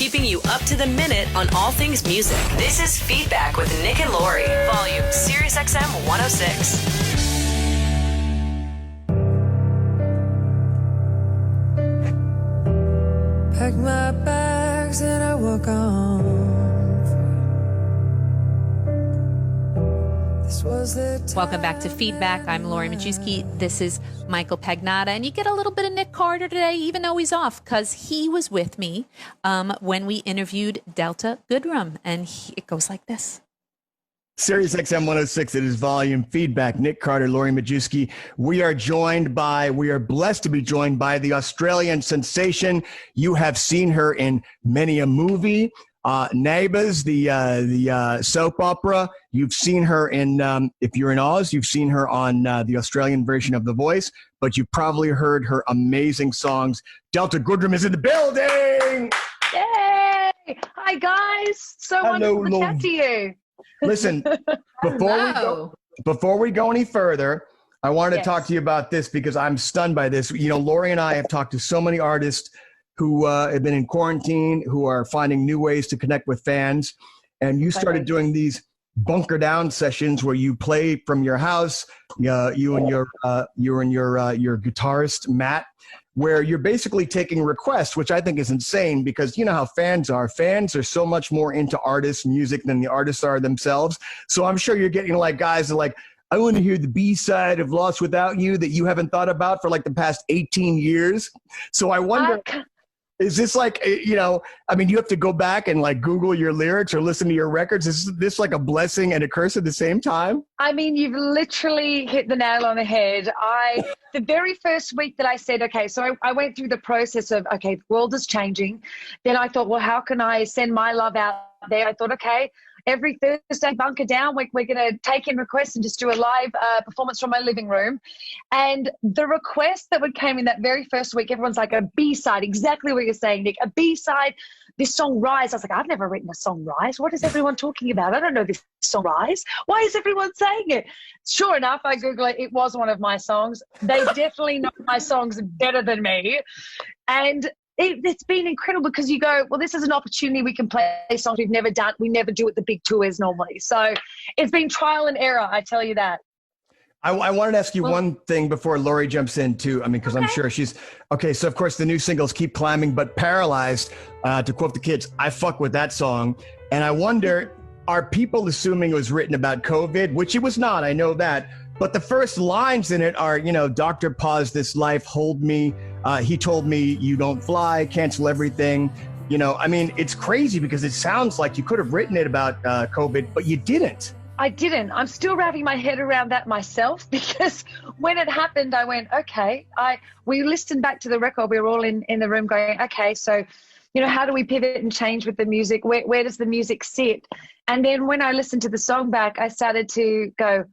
keeping you up to the minute on all things music. This is Feedback with Nick and Lori, volume Sirius XM 106. Pack my bags and I walk on. Welcome back to Feedback. I'm Lori Majewski. This is Michael Pagnotta. And you get a little bit of Nick Carter today, even though he's off, because he was with me when we interviewed Delta Goodrem. And it goes like this. Sirius XM 106, it is volume Feedback. Nick Carter, Lori Majewski. We are blessed to be joined by the Australian sensation. You have seen her in many a movie. Neighbours, the soap opera. You've seen her in, if you're in Oz, you've seen her on the Australian version of The Voice, but you've probably heard her amazing songs. Delta Goodrem is in the building! Yay! Hi, guys. So wonderful to chat to you. Listen, before we go any further, I wanted to talk to you about this because I'm stunned by this. You know, Lori and I have talked to so many artists who have been in quarantine, who are finding new ways to connect with fans. And you started doing these bunker down sessions where you play from your house, you and your guitarist, Matt, where you're basically taking requests, which I think is insane because you know how fans are. Fans are so much more into artists' music than the artists are themselves. So I'm sure you're getting like guys that are like, I want to hear the B-side of Lost Without You that you haven't thought about for like the past 18 years. So I wonder... Is this like, you know, I mean, you have to go back and like Google your lyrics or listen to your records. Is this like a blessing and a curse at the same time? I mean, you've literally hit the nail on the head. The very first week that I said, okay, so I went through the process of, okay, the world is changing. Then I thought, well, how can I send my love out there? I thought, okay, every Thursday, bunker down, we're going to take in requests and just do a live performance from my living room. And the request that came in that very first week, everyone's like, a B-side, exactly what you're saying, Nick, a B-side, this song Rise. I was like, I've never written a song Rise. What is everyone talking about? I don't know this song Rise. Why is everyone saying it? Sure enough, I Google it. It was one of my songs. They definitely know my songs better than me. And it's been incredible because you go, well, this is an opportunity. We can play songs we've never done. We never do at the big tours normally. So it's been trial and error, I tell you that. I wanted to ask you one thing before Lori jumps in too. I mean, because I'm sure she's, okay, so of course the new singles Keep Climbing, but Paralyzed, to quote the kids, I fuck with that song. And I wonder, are people assuming it was written about COVID, which it was not, I know that. But the first lines in it are, you know, Doctor, pause this life, hold me. He told me you don't fly, cancel everything. You know, I mean, it's crazy because it sounds like you could have written it about COVID, but you didn't. I didn't. I'm still wrapping my head around that myself because when it happened, I went, okay. We listened back to the record. We were all in the room going, okay, so, you know, how do we pivot and change with the music? Where does the music sit? And then when I listened to the song back, I started to go,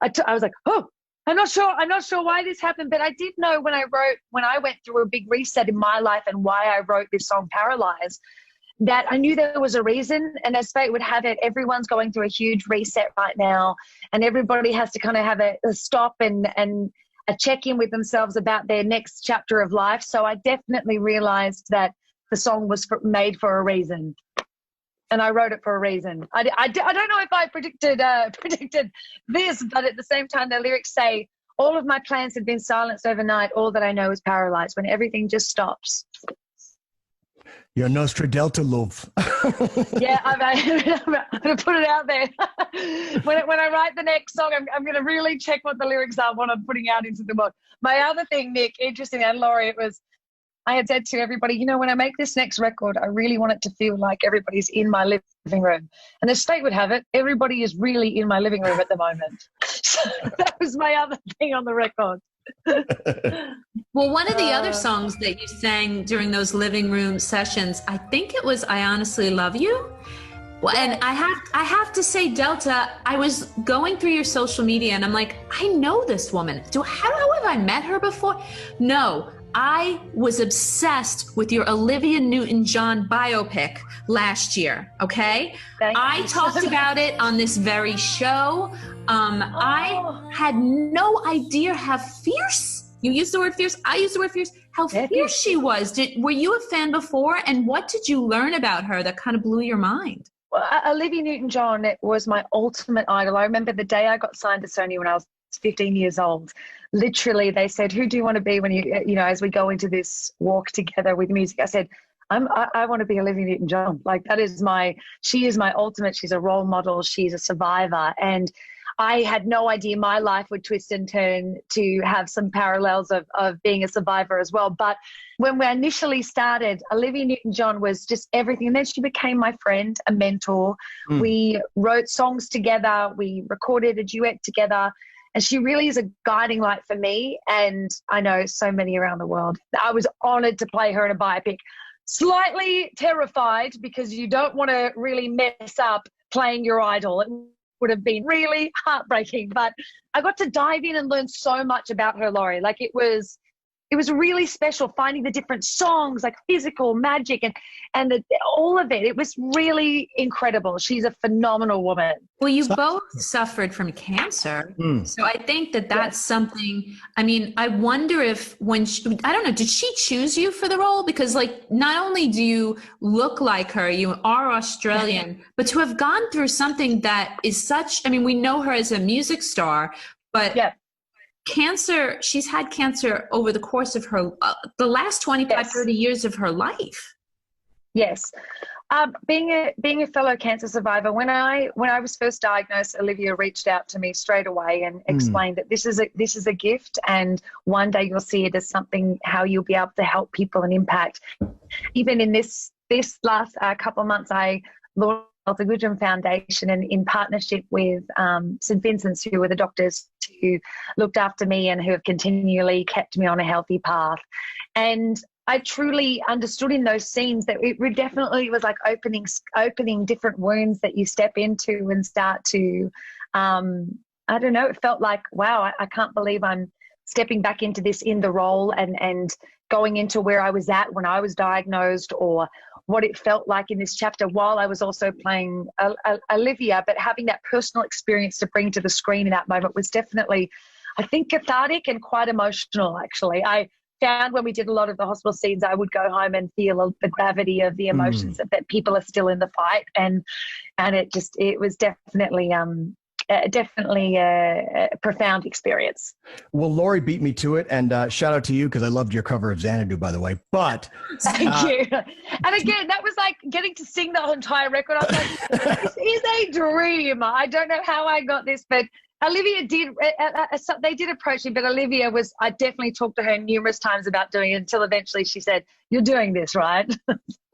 I was like, oh, I'm not sure why this happened, but I did know when I went through a big reset in my life and why I wrote this song Paralyzed, that I knew there was a reason. And as fate would have it, everyone's going through a huge reset right now. And everybody has to kind of have a stop and a check-in with themselves about their next chapter of life. So I definitely realized that the song was made for a reason. And I wrote it for a reason. I don't know if I predicted this, but at the same time, the lyrics say, all of my plans have been silenced overnight. All that I know is paralyzed when everything just stops. You're Nostra Delta, love. Yeah, I'm going to put it out there. when I write the next song, I'm going to really check what the lyrics are, what I'm putting out into the world. My other thing, Nick, interesting, and Laurie, I had said to everybody, you know, when I make this next record, I really want it to feel like everybody's in my living room. And as fate would have it, everybody is really in my living room at the moment. So that was my other thing on the record. Well, one of the other songs that you sang during those living room sessions, I think it was I Honestly Love You. Well, and I have to say, Delta, I was going through your social media and I'm like, I know this woman. How have I met her before? No, I was obsessed with your Olivia Newton-John biopic last year, okay? I talked about it on this very show. I had no idea how fierce, you used the word fierce, I used the word fierce, how fierce she was. Were you a fan before? And what did you learn about her that kind of blew your mind? Well, Olivia Newton-John was my ultimate idol. I remember the day I got signed to Sony when I was 15 years old. Literally, they said, "Who do you want to be when as we go into this walk together with music?" I said, I want to be Olivia Newton-John. Like, she is my ultimate. She's a role model. She's a survivor. And I had no idea my life would twist and turn to have some parallels of being a survivor as well. But when we initially started, Olivia Newton-John was just everything. And then she became my friend, a mentor. We wrote songs together. We recorded a duet together. And she really is a guiding light for me. And I know so many around the world. I was honored to play her in a biopic. Slightly terrified because you don't want to really mess up playing your idol. It would have been really heartbreaking, but I got to dive in and learn so much about her, Laurie. Like, it was really special finding the different songs, like Physical, Magic, and all of it. It was really incredible. She's a phenomenal woman. Well, you both suffered from cancer. So I think that's something, I mean, I wonder if I don't know, did she choose you for the role? Because, like, not only do you look like her, you are Australian, but to have gone through something that is such, I mean, we know her as a music star, but cancer, she's had cancer over the course of her, the last 25, 30 years of her life. Yes. Being a fellow cancer survivor, when I was first diagnosed, Olivia reached out to me straight away and explained that this is a gift, and one day you'll see it as something, how you'll be able to help people and impact. Even in this last couple of months, I launched the Goodrem Foundation, and in partnership with St. Vincent's, who were the doctors who looked after me and who have continually kept me on a healthy path. And I truly understood in those scenes that it definitely was like opening different wounds that you step into and start to, I don't know, it felt like, wow, I can't believe I'm stepping back into this in the role and going into where I was at when I was diagnosed, or what it felt like in this chapter while I was also playing Olivia. But having that personal experience to bring to the screen in that moment was definitely, I think, cathartic and quite emotional, actually. I found when we did a lot of the hospital scenes, I would go home and feel the gravity of the emotions that people are still in the fight. And it was definitely a profound experience. Well, Laurie beat me to it, and shout out to you, because I loved your cover of Xanadu, by the way. But thank you. And again, that was like getting to sing the entire record. I was like, this is a dream. I don't know how I got this, but Olivia did. They did approach me, but Olivia was. I definitely talked to her numerous times about doing it until eventually she said, "You're doing this, right?"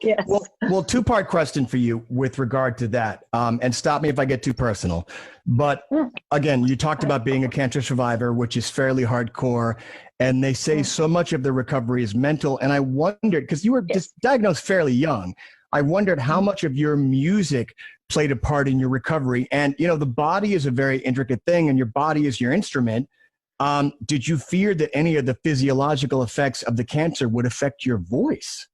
Yes. Well, two-part question for you with regard to that, and stop me if I get too personal. But again, you talked about being a cancer survivor, which is fairly hardcore, and they say so much of the recovery is mental. And I wondered, because you were just diagnosed fairly young, I wondered how much of your music played a part in your recovery. And, you know, the body is a very intricate thing, and your body is your instrument. Did you fear that any of the physiological effects of the cancer would affect your voice?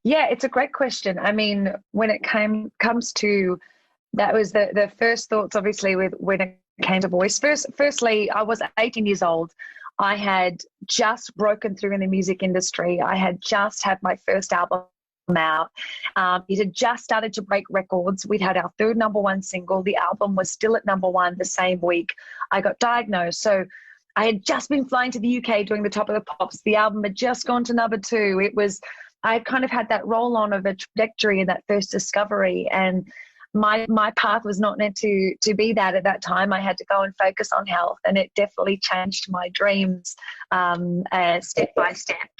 Yeah, it's a great question. I mean, when it comes to, that was the first thoughts, obviously, when it came to voice. Firstly, I was 18 years old. I had just broken through in the music industry. I had just had my first album out. It had just started to break records. We'd had our third #1 single. The album was still at #1 the same week I got diagnosed. So I had just been flying to the UK doing the Top of the Pops. The album had just gone to #2. I kind of had that roll on of a trajectory in that first discovery, and my path was not meant to be that at that time. I had to go and focus on health, and it definitely changed my dreams step by step.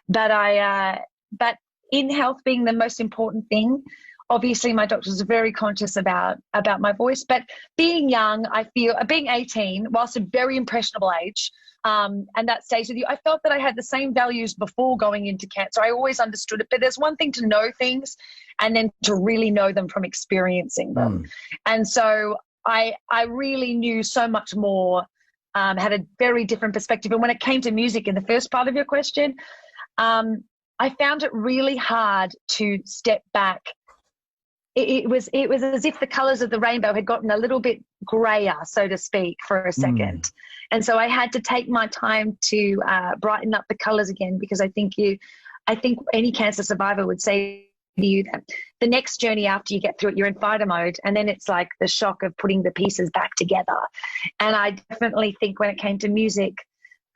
But in health being the most important thing, obviously my doctors are very conscious about my voice. But being young, I feel, being 18, whilst a very impressionable age, and that stays with you, I felt that I had the same values before going into cancer. I always understood it. But there's one thing to know things and then to really know them from experiencing them. And so I really knew so much more, had a very different perspective. And when it came to music, in the first part of your question, I found it really hard to step back it was as if the colors of the rainbow had gotten a little bit grayer, so to speak, for a second. And so I had to take my time to brighten up the colors again, because I think any cancer survivor would say to you that the next journey after you get through it, you're in fighter mode, and then it's like the shock of putting the pieces back together. And I definitely think when it came to music,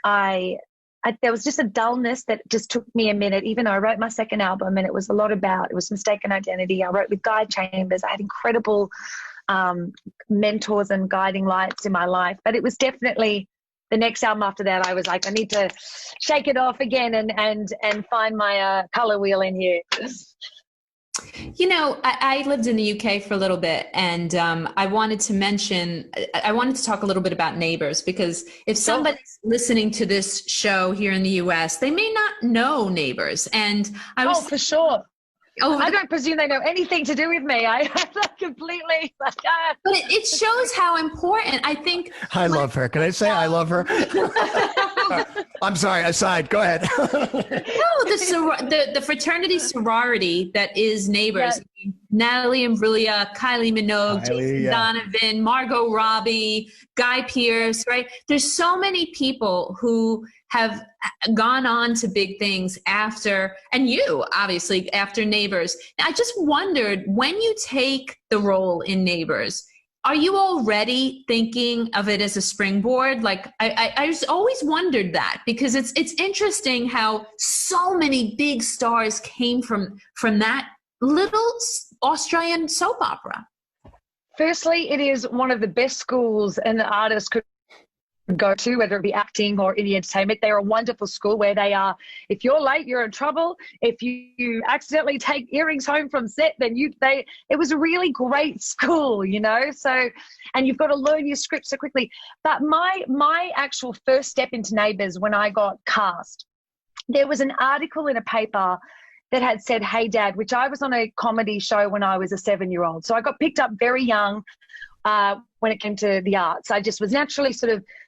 there was just a dullness that just took me a minute, even though I wrote my second album, and it was mistaken identity. I wrote with Guy Chambers. I had incredible mentors and guiding lights in my life, but it was definitely the next album after that. I was like, I need to shake it off again and find my color wheel in here. You know, I lived in the UK for a little bit, and I wanted to talk a little bit about Neighbors, because if somebody's listening to this show here in the US, they may not know Neighbors. And for sure. I don't presume they know anything to do with me. I'm completely like, But it shows how important, I think. I love her. Can I say I love her? I'm sorry. Aside. Go ahead. No, the fraternity sorority that is Neighbors. Yeah. Natalie Imbruglia, Kylie Minogue, Jason Donovan, Margot Robbie, Guy Pearce, right? There's so many people who have gone on to big things after, and you obviously after Neighbors. I just wondered, when you take the role in Neighbors, are you already thinking of it as a springboard? Like I just always wondered that, because it's interesting how so many big stars came from that little Australian soap opera. Firstly, it is one of the best schools an artist could go to, whether it be acting or in the entertainment. They're a wonderful school where they are, if you're late, you're in trouble. If you accidentally take earrings home from set, then it was a really great school, you know. So, and you've got to learn your script so quickly. But my actual first step into Neighbours, when I got cast, there was an article in a paper that had said, "Hey Dad," which I was on a comedy show when I was a 7-year-old. So I got picked up very young when it came to the arts. I just was naturally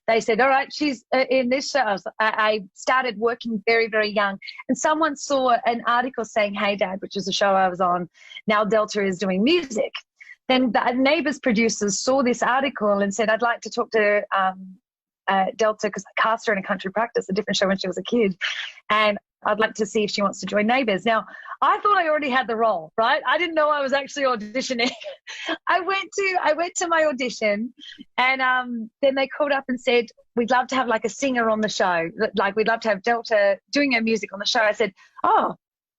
they said, all right, she's in this show. I started working very, very young. And someone saw an article saying, "Hey Dad," which is a show I was on. Now Delta is doing music. Then the Neighbours producers saw this article and said, "I'd like to talk to Delta, because I cast her in a country practice, a different show when she was a kid. And I'd like to see if she wants to join Neighbours." Now, I thought I already had the role, right? I didn't know I was actually auditioning. I went to my audition, and then they called up and said, "We'd love to have like a singer on the show. Like, we'd love to have Delta doing her music on the show." I said, "Oh,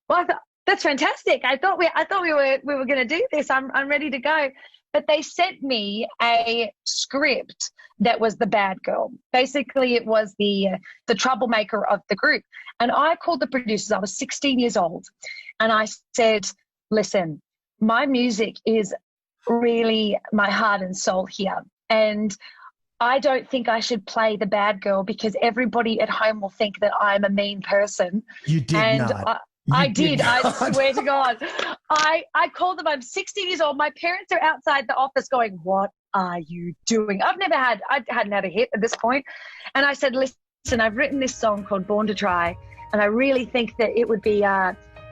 well, that's fantastic. I thought we were going to do this. I'm ready to go." But they sent me a script that was the bad girl. Basically, it was the troublemaker of the group. And I called the producers. I was 16 years old. And I said, "Listen, my music is really my heart and soul here. And I don't think I should play the bad girl, because everybody at home will think that I'm a mean person." You did not. I did. I swear to God. I called them. I'm 16 years old. My parents are outside the office going, "What are you doing?" I hadn't had a hit at this point. And I said, "Listen, I've written this song called Born to Try. And I really think that it would be,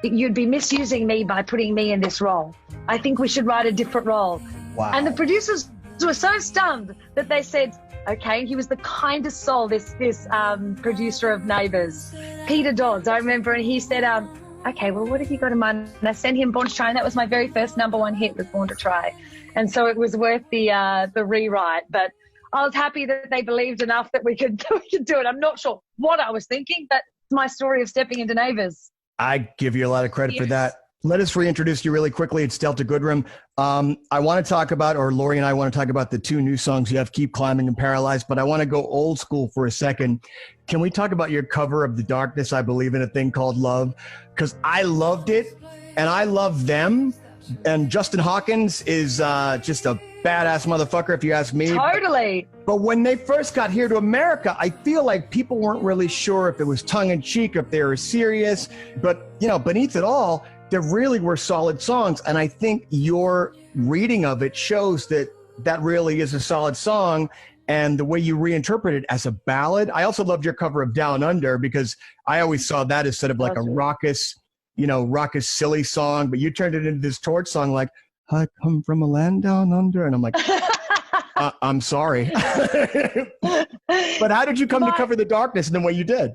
you'd be misusing me by putting me in this role. I think we should write a different role." Wow. And the producers were so stunned that they said, okay. He was the kindest soul, this producer of Neighbours, Peter Dodds, I remember. And he said, "Okay, well, what have you got in mind?" And I sent him Born to Try, and that was my very first #1 hit, was Born to Try. And so it was worth the rewrite. But I was happy that they believed enough that we could do it. I'm not sure what I was thinking, but it's my story of stepping into Neighbours. I give you a lot of credit for that. Let us reintroduce you really quickly. It's Delta Goodrem. I want to talk about, or Lori and I want to talk about, the two new songs you have, Keep Climbing and Paralyzed, but I want to go old school for a second. Can we talk about your cover of The Darkness, I Believe in a Thing Called Love? Because I loved it, and I love them. And Justin Hawkins is just a badass motherfucker, if you ask me. Totally. But when they first got here to America, I feel like people weren't really sure if it was tongue-in-cheek, if they were serious. But, you know, beneath it all, there really were solid songs. And I think your reading of it shows that that really is a solid song. And the way you reinterpret it as a ballad. I also loved your cover of Down Under, because I always saw that as sort of like a raucous, silly song. But you turned it into this torch song, like, I come from a land down under. And I'm like, I'm sorry. But how did you come to cover the darkness in the way you did?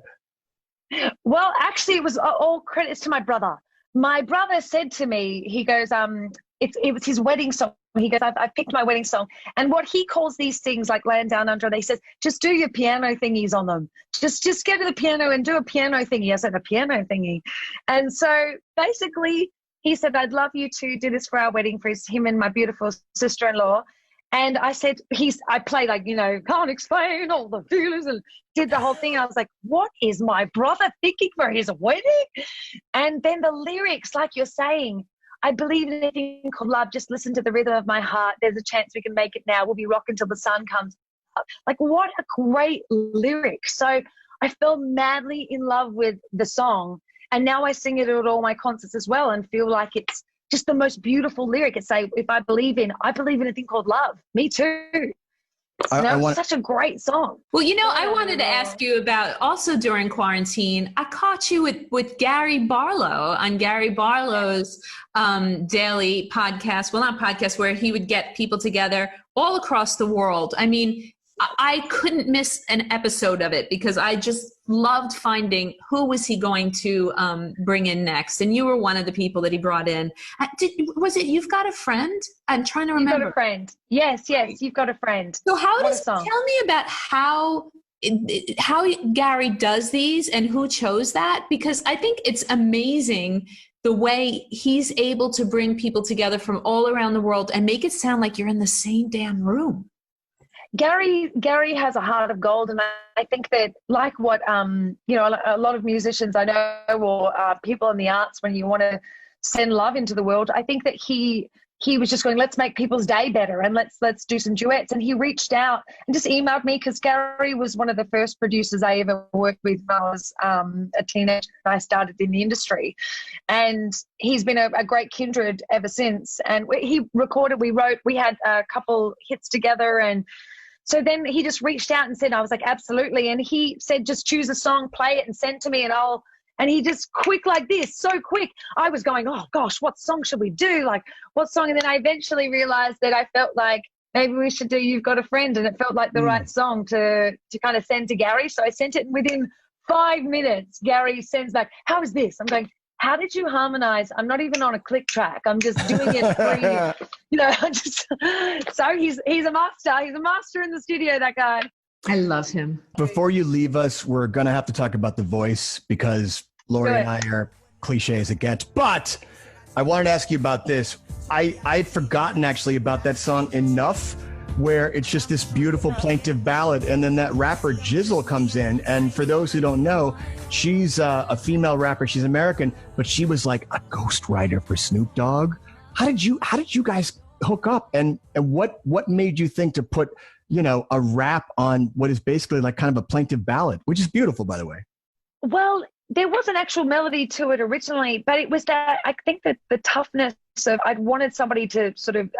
Well, actually, it was all credits to my brother. My brother said to me, he goes, it was his wedding song. He goes, I've picked my wedding song. And what he calls these things like Land Down Under, they says, just do your piano thingies on them. Just get to the piano and do a piano thingy. I said, a piano thingy. And so basically he said, I'd love you to do this for our wedding for him and my beautiful sister-in-law. And I said, I played like, can't explain all the feelings, and did the whole thing. I was like, what is my brother thinking for his wedding? And then the lyrics, like you're saying, I believe in anything called love. Just listen to the rhythm of my heart. There's a chance we can make it now. We'll be rocking till the sun comes up. Like, what a great lyric. So I fell madly in love with the song. And now I sing it at all my concerts as well and feel like it's just the most beautiful lyric. It's say, if I believe in a thing called love. Me too. It's such a great song. Well, I wanted to ask you about also during quarantine, I caught you with Gary Barlow on Gary Barlow's daily podcast. Well, not podcast, where he would get people together all across the world. I mean, I couldn't miss an episode of it because I just loved finding who was he going to bring in next. And you were one of the people that he brought in. Was it You've Got a Friend? I'm trying to remember. You've Got a Friend. Yes, You've Got a Friend. So tell me about how Gary does these and who chose that, because I think it's amazing the way he's able to bring people together from all around the world and make it sound like you're in the same damn room. Gary has a heart of gold, and I think that, like what a lot of musicians I know, or people in the arts, when you want to send love into the world, I think that he was just going, let's make people's day better and let's do some duets. And he reached out and just emailed me, because Gary was one of the first producers I ever worked with when I was a teenager and I started in the industry. And he's been a great kindred ever since. And we had a couple hits together, and so then he just reached out and said, I was like, absolutely. And he said, just choose a song, play it and send to me, and he just quick like this, so quick. I was going, oh gosh, what song should we do? Like, what song? And then I eventually realized that I felt like maybe we should do You've Got a Friend. And it felt like the right song to kind of send to Gary. So I sent it, and within 5 minutes, Gary sends back, how is this? I'm going, how did you harmonize? I'm not even on a click track. I'm just doing it free. So he's a master. He's a master in the studio, that guy. I love him. Before you leave us, we're going to have to talk about The Voice, because Lori and I are cliche as it gets. But I wanted to ask you about this. I'd forgotten actually about that song enough, where it's just this beautiful plaintive ballad, and then that rapper Jizzle comes in. And for those who don't know, she's a female rapper. She's American, but she was like a ghostwriter for Snoop Dogg. How did you guys hook up? And what made you think to put, a rap on what is basically like kind of a plaintive ballad, which is beautiful, by the way? Well, there was an actual melody to it originally, but it was that, I think that the toughness of, I'd wanted somebody to sort of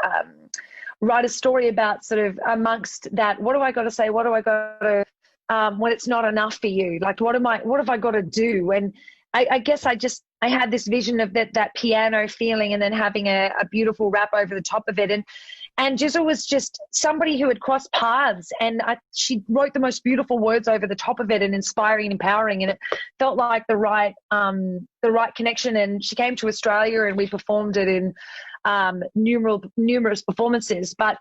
write a story about sort of amongst that, what do I got to say? What do I got to, when it's not enough for you? Like, what have I got to do? And I guess I had this vision of that piano feeling, and then having a beautiful rap over the top of it. And Jizzle was just somebody who had crossed paths, and she wrote the most beautiful words over the top of it, and inspiring and empowering. And it felt like the right connection. And she came to Australia, and we performed it in numerous performances. But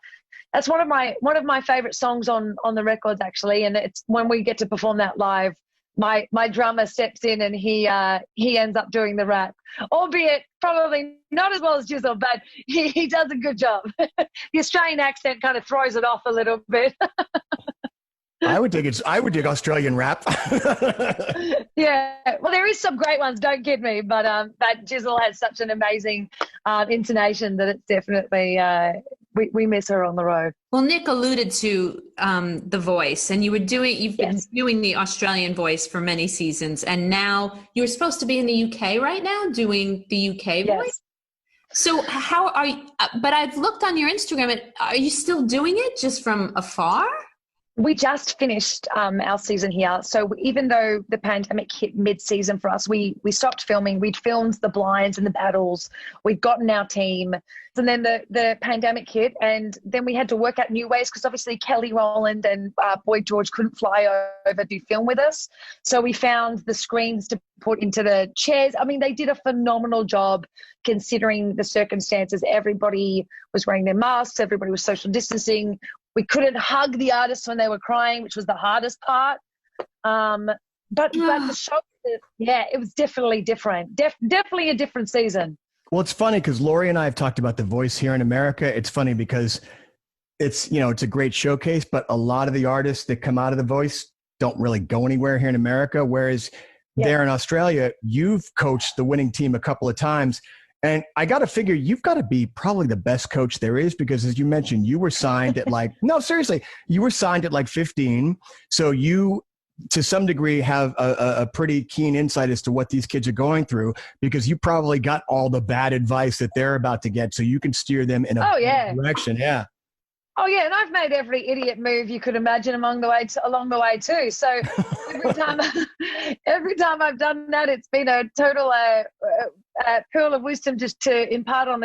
that's one of my favorite songs on the records, actually. And it's when we get to perform that live, my drummer steps in, and he ends up doing the rap, albeit probably not as well as Jizzle, but he does a good job. The Australian accent kind of throws it off a little bit. I would dig Australian rap. Yeah, well, there is some great ones, don't kid me, but Jizzle has such an amazing intonation that it's definitely we miss her on the road. Well, Nick alluded to The Voice, and you've been doing the Australian voice for many seasons, and now you're supposed to be in the UK right now doing the UK voice. So how are you? But I've looked on your Instagram, and are you still doing it just from afar? We just finished our season here. So even though the pandemic hit mid-season for us, we stopped filming. We'd filmed the blinds and the battles. We'd gotten our team. And then the pandemic hit, and then we had to work out new ways because obviously Kelly Rowland and Boyd George couldn't fly over to film with us. So we found the screens to put into the chairs. I mean, they did a phenomenal job considering the circumstances. Everybody was wearing their masks. Everybody was social distancing. We couldn't hug the artists when they were crying, which was the hardest part. But the show, it was definitely different. Definitely a different season. Well, it's funny because Lori and I have talked about The Voice here in America. It's funny because it's a great showcase, but a lot of the artists that come out of The Voice don't really go anywhere here in America. Whereas there in Australia, you've coached the winning team a couple of times. And I got to figure you've got to be probably the best coach there is because, as you mentioned, you were signed at no, seriously, you were signed at 15. So you, to some degree, have a pretty keen insight as to what these kids are going through because you probably got all the bad advice that they're about to get so you can steer them in a direction. Yeah. Oh yeah, and I've made every idiot move you could imagine along the way too. So every time I've done that, it's been a total pearl of wisdom just to impart on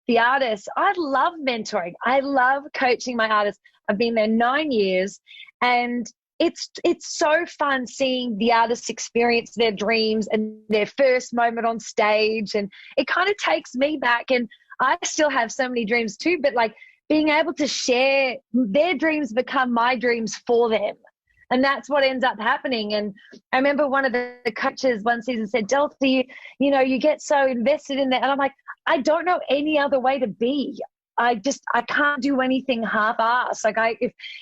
the artists. I love mentoring. I love coaching my artists. I've been there 9 years, and it's so fun seeing the artists experience their dreams and their first moment on stage, and it kind of takes me back. And I still have so many dreams too, but being able to share their dreams become my dreams for them. And that's what ends up happening. And I remember one of the coaches one season said, Delta, you get so invested in that. And I'm like, I don't know any other way to be. I can't do anything half-assed.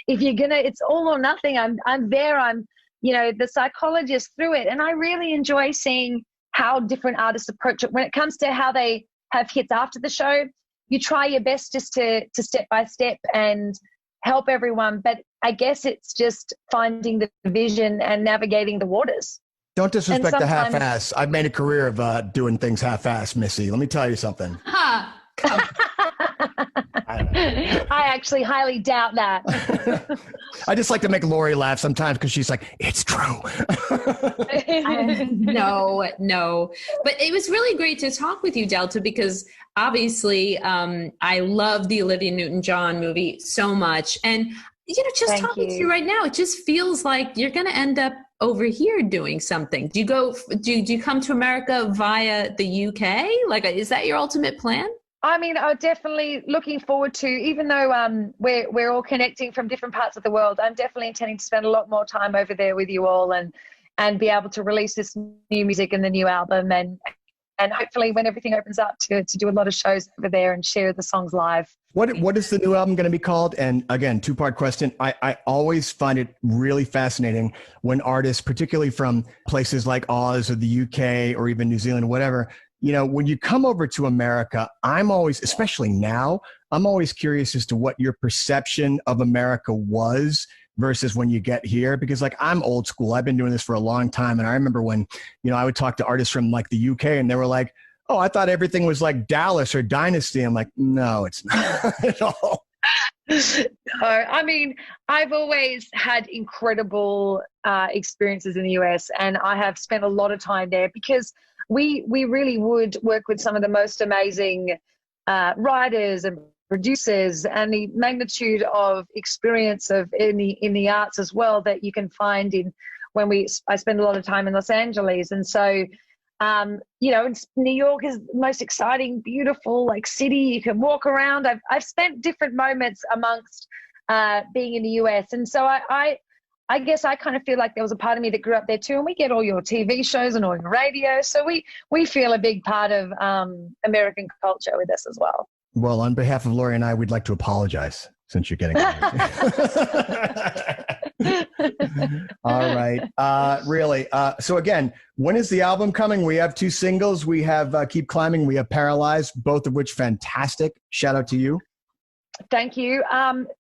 If you're going to, it's all or nothing. I'm there. I'm, the psychologist through it. And I really enjoy seeing how different artists approach it. When it comes to how they have hits after the show, you try your best just to step by step and help everyone. But I guess it's just finding the vision and navigating the waters. Don't disrespect the half-ass. I've made a career of doing things half-ass, Missy. Let me tell you something. Come. I actually highly doubt that. I just like to make Lori laugh sometimes because she's like, it's true. No. But it was really great to talk with you, Delta, because obviously I love the Olivia Newton-John movie so much. And, just talking to you right now, it just feels like you're going to end up over here doing something. Do you come to America via the UK? Is that your ultimate plan? I mean, I'm definitely looking forward to, even though we're all connecting from different parts of the world, I'm definitely intending to spend a lot more time over there with you all and be able to release this new music and the new album and hopefully when everything opens up to do a lot of shows over there and share the songs live. What is the new album going to be called? And again, two-part question. I always find it really fascinating when artists, particularly from places like Oz or the UK or even New Zealand or whatever, when you come over to America, I'm always, especially now, I'm always curious as to what your perception of America was versus when you get here. Because I'm old school. I've been doing this for a long time. And I remember when, I would talk to artists from the UK and they were like, oh, I thought everything was like Dallas or Dynasty. I'm like, no, it's not at all. I mean, I've always had incredible experiences in the US, and I have spent a lot of time there because we really would work with some of the most amazing writers and producers, and the magnitude of experience in the arts as well that you can find I spend a lot of time in Los Angeles. And so New York is the most exciting, beautiful city. You can walk around. I've spent different moments amongst being in the US, and so I guess I kind of feel like there was a part of me that grew up there too, and we get all your TV shows and all your radio, so we feel a big part of American culture with us as well. Well, on behalf of Lori and I, we'd like to apologize since you're getting all right. Really. So again, when is the album coming? We have 2 singles. We have Keep Climbing. We have Paralyzed, both of which fantastic. Shout out to you. Thank you.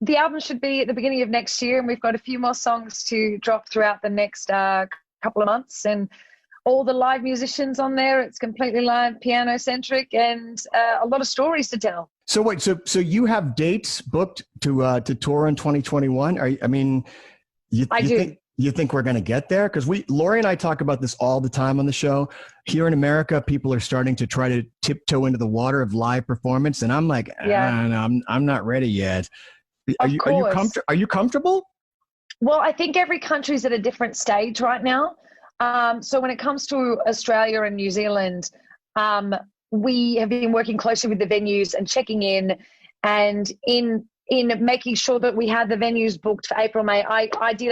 The album should be at the beginning of next year, and we've got a few more songs to drop throughout the next couple of months. And all the live musicians on there, it's completely live, piano-centric, and a lot of stories to tell. So wait, so you have dates booked to tour in 2021? I do. You think we're going to get there? Because Lori and I talk about this all the time on the show. Here in America, people are starting to try to tiptoe into the water of live performance, and I'm like, I'm not ready yet. Are you comfortable? Well, I think every country's at a different stage right now. So when it comes to Australia and New Zealand, we have been working closely with the venues and checking in, and in making sure that we had the venues booked for April, May. I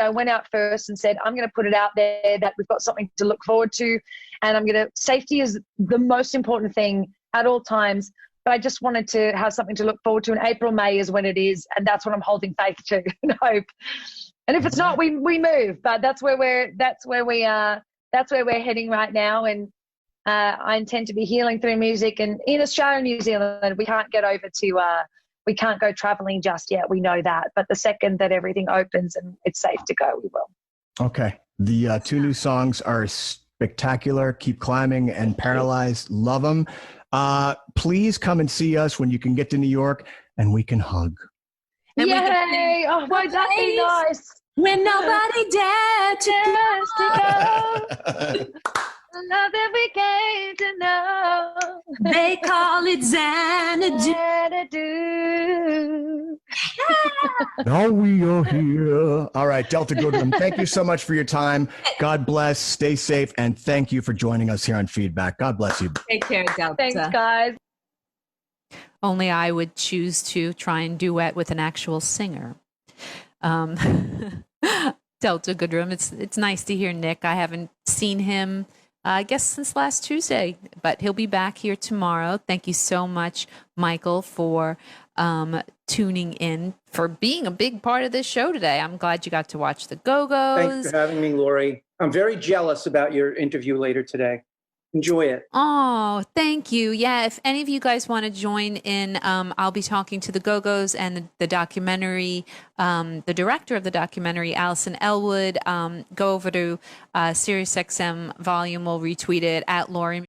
went out first and said, I'm going to put it out there that we've got something to look forward to, and safety is the most important thing at all times. But I just wanted to have something to look forward to, and April, May is when it is, and that's what I'm holding faith to and hope. And if it's not, we move. But that's where we're heading right now. And I intend to be healing through music. And in Australia and New Zealand, we can't we can't go traveling just yet. We know that. But the second that everything opens and it's safe to go, we will. Okay. The 2 new songs are spectacular. Keep Climbing and Paralyzed. Love them. Please come and see us when you can get to New York, and we can hug. And Yay! Oh, won't that be nice? When nobody dared to go. Love that we came to know. They call it Xanadu. Now we are here. All right, Delta Goodrem, thank you so much for your time. God bless. Stay safe, and thank you for joining us here on Feedback. God bless you. Take care, Delta. Thanks, guys. Only I would choose to try and duet with an actual singer. Delta Goodrem, it's nice to hear Nick. I haven't seen him, I guess, since last Tuesday, but he'll be back here tomorrow. Thank you so much, Michael, for tuning in, for being a big part of this show today. I'm glad you got to watch the Go-Go's. Thanks for having me, Lori. I'm very jealous about your interview later today. Enjoy it. Oh, thank you. Yeah, if any of you guys want to join in, I'll be talking to the Go-Go's and the documentary, the director of the documentary, Allison Elwood. Go over to SiriusXM Volume. We'll retweet it at Lori